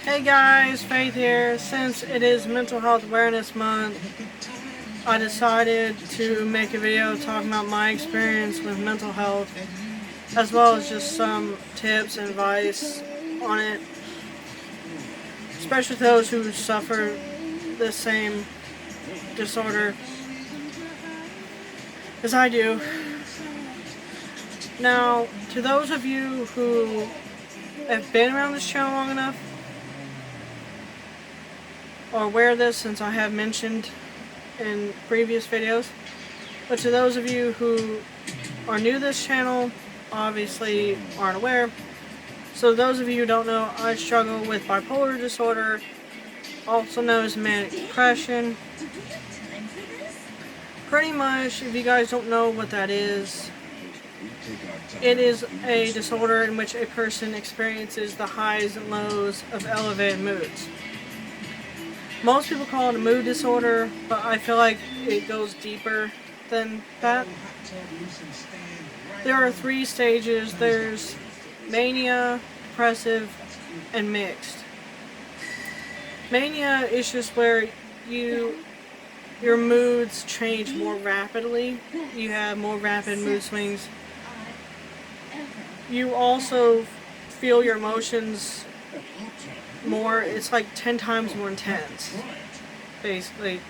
Hey guys, Faith here. Since it is Mental Health Awareness Month, I decided to make a video talking about my experience with mental health, as well as just some tips and advice on it, especially those who suffer the same disorder as I do. Now, to those of you who have been around this channel long enough, or aware of this since I have mentioned in previous videos, but to those of you who are new to this channel, obviously aren't aware. So those of you who don't know, I struggle with bipolar disorder, also known as manic depression. Pretty much, if you guys don't know what that is, it is a disorder in which a person experiences the highs and lows of elevated moods. Most people call it a mood disorder, but I feel like it goes deeper than that. There are 3 stages. There's mania, depressive, and mixed. Mania is just where your moods change more rapidly. You have more rapid mood swings. You also feel your emotions more. It's like 10 times more intense, basically.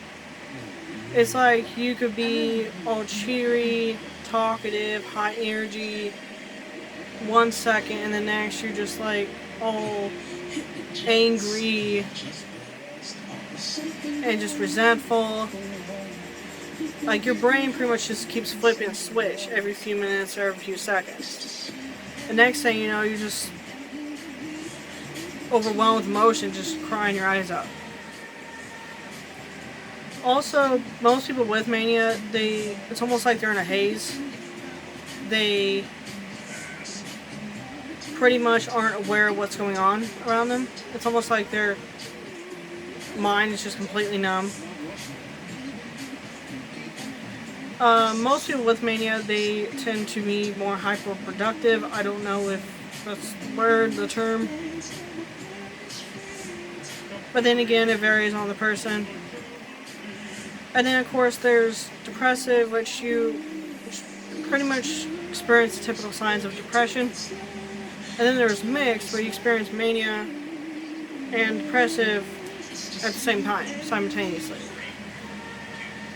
It's like you could be all cheery, talkative, high energy 1 second, and the next you're just like all angry and just resentful. Like your brain pretty much just keeps flipping a switch every few minutes or every few seconds. The next thing you know, you're just overwhelmed with emotion, just crying your eyes out. Also, most people with mania, it's almost like they're in a haze. They pretty much aren't aware of what's going on around them. It's almost like their mind is just completely numb. Most people with mania, they tend to be more hyperproductive. I don't know if that's the word, the term. But then again, it varies on the person. And then, of course, there's depressive, which you pretty much experience the typical signs of depression. And then there's mixed, where you experience mania and depressive at the same time, simultaneously.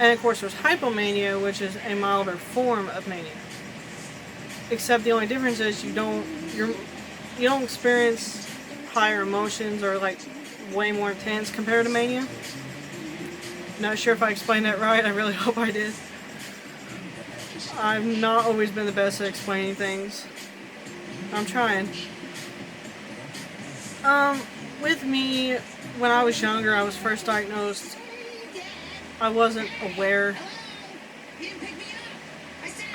And of course, there's hypomania, which is a milder form of mania. Except the only difference is you don't experience higher emotions or like way more intense compared to mania. Not sure if I explained that right. I really hope I did. I've not always been the best at explaining things. I'm trying. With me, when I was younger, I was first diagnosed. I wasn't aware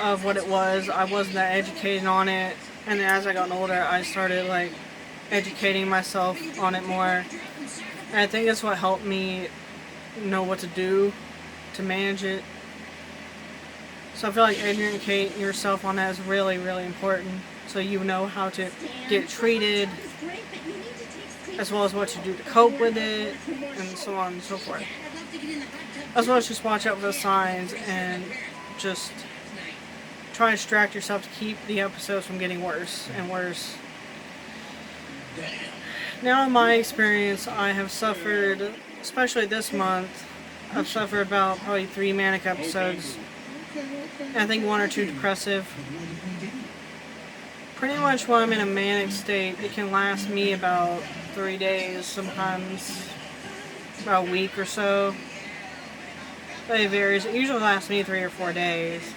of what it was. I wasn't that educated on it. And then as I got older, I started like educating myself on it more. And I think that's what helped me know what to do to manage it. So I feel like educating yourself on that is really, really important. So you know how to get treated, as well as what to do to cope with it, and so on and so forth. As well as just watch out for the signs and just try and distract yourself to keep the episodes from getting worse and worse. Now, in my experience, I have suffered, especially this month, I've suffered about probably 3 manic episodes. And I think 1 or 2 depressive. Pretty much when I'm in a manic state, it can last me about 3 days, sometimes about a week or so. But it varies. It usually lasts me 3 or 4 days.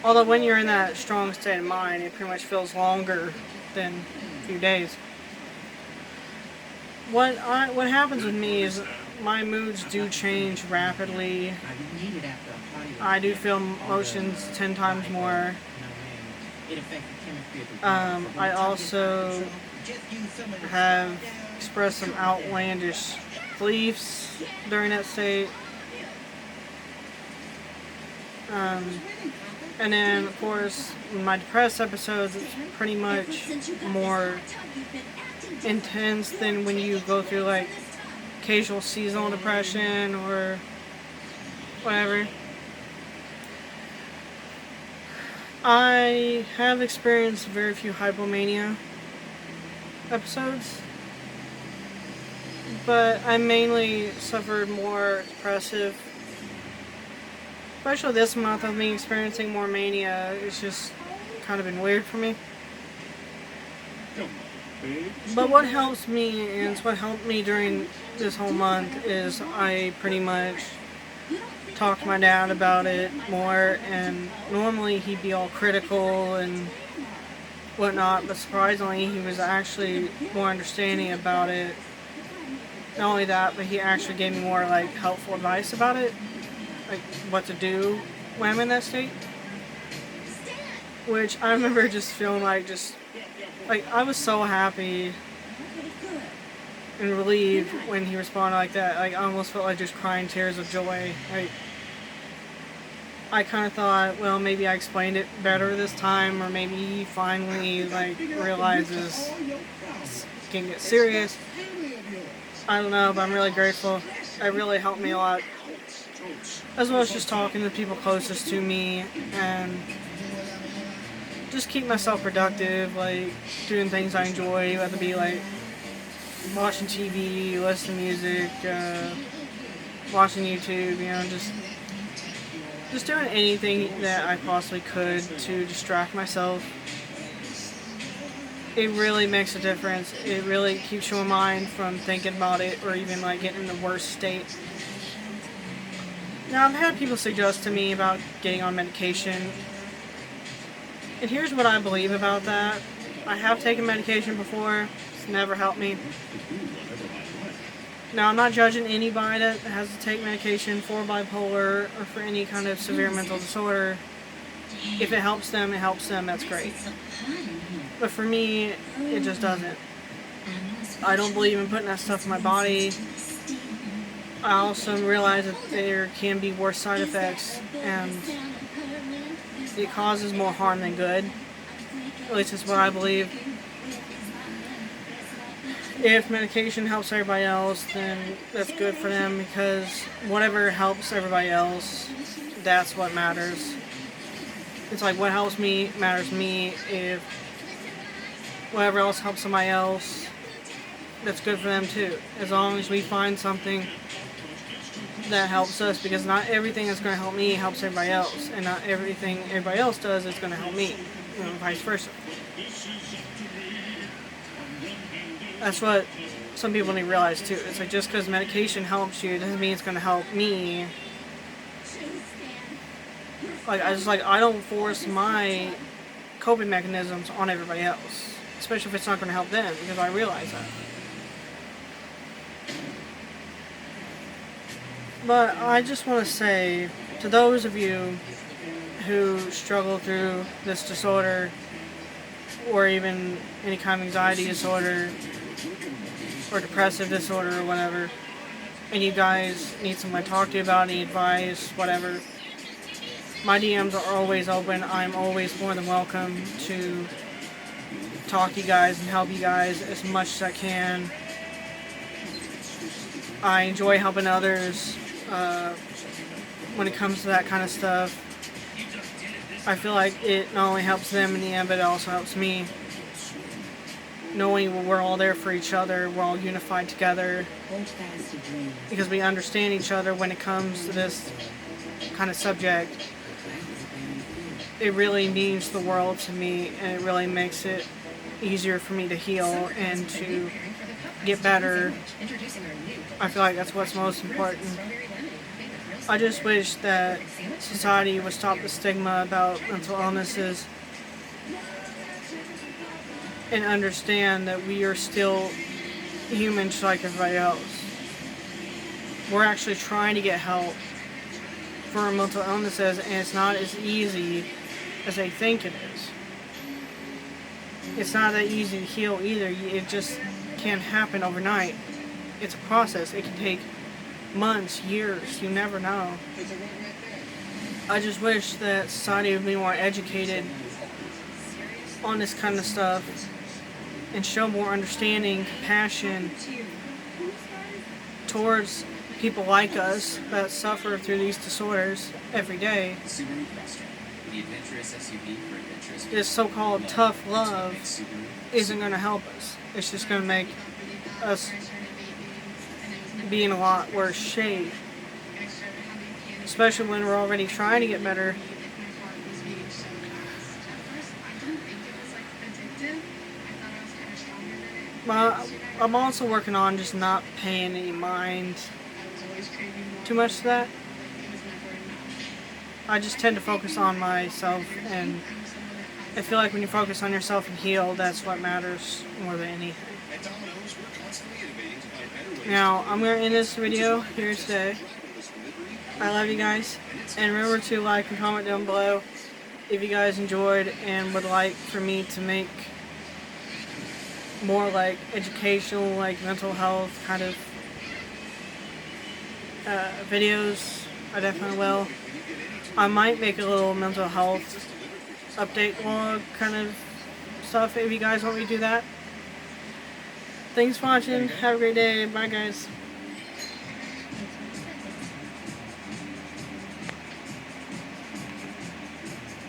Although when you're in that strong state of mind, it pretty much feels longer than a few days. What happens with me is my moods do change rapidly. I do feel emotions 10 times more. I also have expressed some outlandish beliefs during that state. And then, of course, in my depressed episodes, it's pretty much more intense than when you go through like occasional seasonal depression or whatever. I have experienced very few hypomania episodes, but I mainly suffered more depressive. Especially this month of me experiencing more mania, it's just kind of been weird for me. But what helps me, and it's what helped me during this whole month, is I pretty much talk to my dad about it more, and normally he'd be all critical and whatnot, but surprisingly he was actually more understanding about it. Not only that, but he actually gave me more like helpful advice about it, like what to do when I'm in that state. Which I remember just feeling like I was so happy and relieved when he responded like that. Like I almost felt like just crying tears of joy. Like I kind of thought, well, maybe I explained it better this time, or maybe he finally like realizes it can get serious. I don't know, but I'm really grateful. It really helped me a lot, as well as just talking to the people closest to me and just keep myself productive, like doing things I enjoy, whether it be like watching TV, listening to music, watching YouTube, just doing anything that I possibly could to distract myself. It really makes a difference. It really keeps your mind from thinking about it or even like getting in the worst state. Now, I've had people suggest to me about getting on medication, and here's what I believe about that. I have taken medication before. It's never helped me. Now, I'm not judging anybody that has to take medication for bipolar or for any kind of severe mental disorder. If it helps them, that's great. But for me, it just doesn't. I don't believe in putting that stuff in my body. I also realize that there can be worse side effects, and it causes more harm than good. At least that's what I believe. If medication helps everybody else, then that's good for them, because whatever helps everybody else, that's what matters. It's like what helps me matters to me. If whatever else helps somebody else, that's good for them too. As long as we find something that helps us, because not everything that's going to help me helps everybody else, and not everything everybody else does is going to help me, vice versa. That's what some people need to realize too. It's like just because medication helps you doesn't mean it's going to help me. I don't force my coping mechanisms on everybody else, especially if it's not going to help them, because I realize that. But I just want to say to those of you who struggle through this disorder, or even any kind of anxiety disorder or depressive disorder or whatever, and you guys need someone to talk to about any advice, whatever, my DMs are always open. I'm always more than welcome to talk to you guys and help you guys as much as I can. I enjoy helping others when it comes to that kind of stuff. I feel like it not only helps them in the end, but it also helps me. Knowing we're all there for each other, we're all unified together, because we understand each other when it comes to this kind of subject. It really means the world to me, and it really makes it easier for me to heal and to get better. I feel like that's what's most important. I just wish that society would stop the stigma about mental illnesses and understand that we are still human just like everybody else. We're actually trying to get help for our mental illnesses, and it's not as easy as they think it is. It's not that easy to heal either. It just can't happen overnight. It's a process. It can take months, years. You never know. I just wish that society would be more educated on this kind of stuff, and show more understanding, compassion towards people like us that suffer through these disorders every day. Subaru Crosstrek, the adventurous SUV for adventurous This so-called tough love isn't going to help us. It's just going to make us be in a lot worse shape. Especially when we're already trying to get better. But I'm also working on just not paying any mind too much to that. I just tend to focus on myself, and I feel like when you focus on yourself and heal, that's what matters more than anything. Now, I'm going to end this video here today. I love you guys, and remember to like and comment down below if you guys enjoyed and would like for me to make more like educational, like mental health kind of videos. I definitely will. I might make a little mental health update vlog kind of stuff if you guys want me to do that. Thanks for watching. Have a great day. Bye guys.